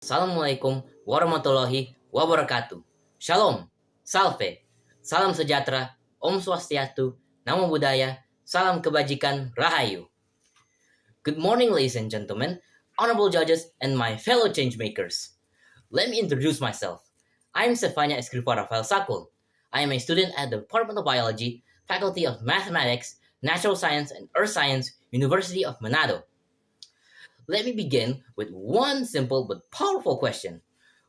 Assalamualaikum warahmatullahi wabarakatuh. Shalom, salve, salam sejahtera, Om Swastiastu, Namo Buddhaya, salam kebajikan, Rahayu. Good morning, ladies and gentlemen, honorable judges, and my fellow changemakers. Let me introduce myself. I'm Zefanya Escriva Rafael Sakul. I am a student at the Department of Biology, Faculty of Mathematics, Natural Science, and Earth Science, University of Manado. Let me begin with one simple but powerful question.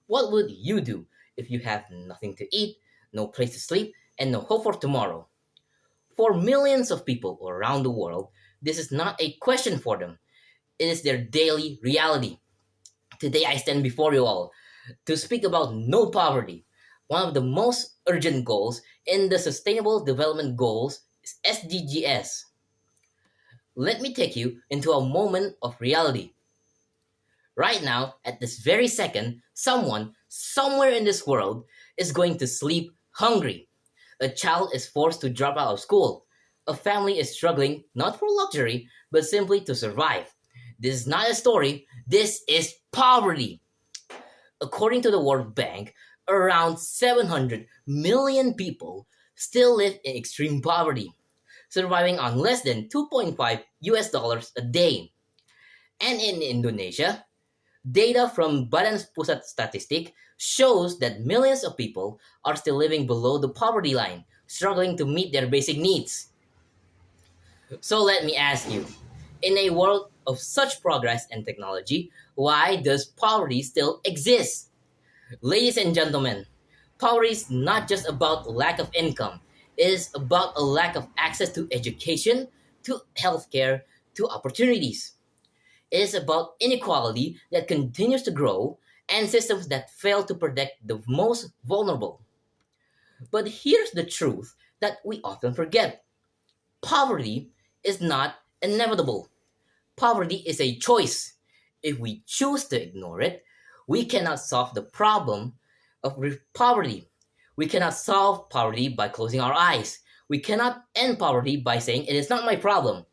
What would you do if you have nothing to eat, no place to sleep, and no hope for tomorrow? For millions of people around the world, this is not a question for them. It is their daily reality. Today I stand before you all to speak about no poverty. One of the most urgent goals in the Sustainable Development Goals is SDGs. Let me take you into a moment of reality. Right now, at this very second, someone, somewhere in this world, is going to sleep hungry. A child is forced to drop out of school. A family is struggling not for luxury, but simply to survive. This is not a story, this is poverty. According to the World Bank, around 700 million people still live in extreme poverty, surviving on less than $2.5 a day. And in Indonesia, data from Badan Pusat Statistik shows that millions of people are still living below the poverty line, struggling to meet their basic needs. So let me ask you, in a world of such progress and technology, why does poverty still exist? Ladies and gentlemen, poverty is not just about lack of income. It is about a lack of access to education, to healthcare, to opportunities. It is about inequality that continues to grow and systems that fail to protect the most vulnerable. But here's the truth that we often forget. Poverty is not inevitable. Poverty is a choice. If we choose to ignore it, we cannot solve the problem of poverty. We cannot solve poverty by closing our eyes. We cannot end poverty by saying it is not my problem.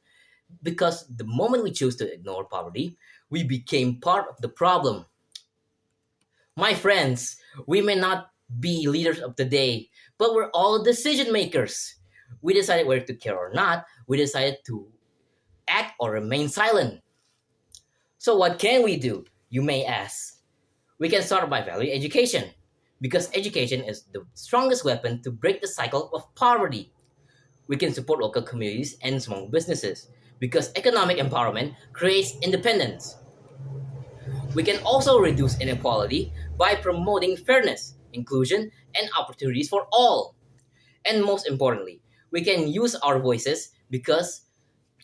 Because the moment we choose to ignore poverty, we became part of the problem. My friends, we may not be leaders of the day, but we're all decision makers. We decided whether to care or not. We decided to act or remain silent. So what can we do, you may ask? We can start by valuing education, because education is the strongest weapon to break the cycle of poverty. We can support local communities and small businesses, because economic empowerment creates independence. We can also reduce inequality by promoting fairness, inclusion, and opportunities for all. And most importantly, we can use our voices because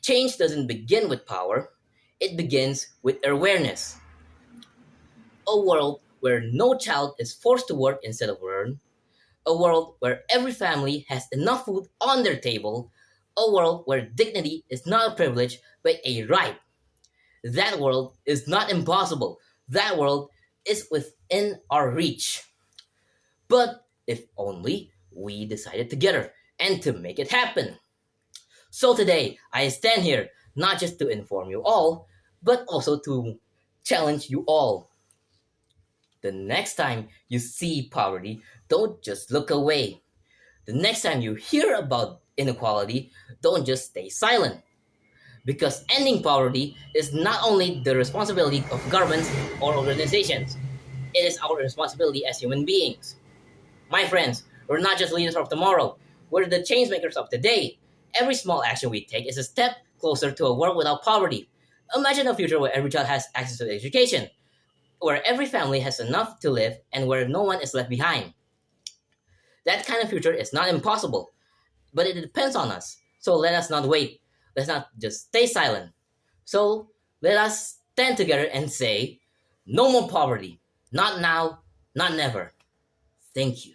change doesn't begin with power, it begins with awareness. A world where no child is forced to work instead of learn, a world where every family has enough food on their table, a world where dignity is not a privilege but a right. That world is not impossible. That world is within our reach. But if only we decided together and to make it happen. So today, I stand here not just to inform you all, but also to challenge you all. The next time you see poverty, don't just look away. The next time you hear about inequality, don't just stay silent. Because ending poverty is not only the responsibility of governments or organizations, it is our responsibility as human beings. My friends, we're not just leaders of tomorrow, we're the change makers of today. Every small action we take is a step closer to a world without poverty. Imagine a future where every child has access to education, where every family has enough to live, and where no one is left behind. That kind of future is not impossible, but it depends on us. So let us not wait. Let's not just stay silent. So let us stand together and say, no more poverty. Not now, not never. Thank you.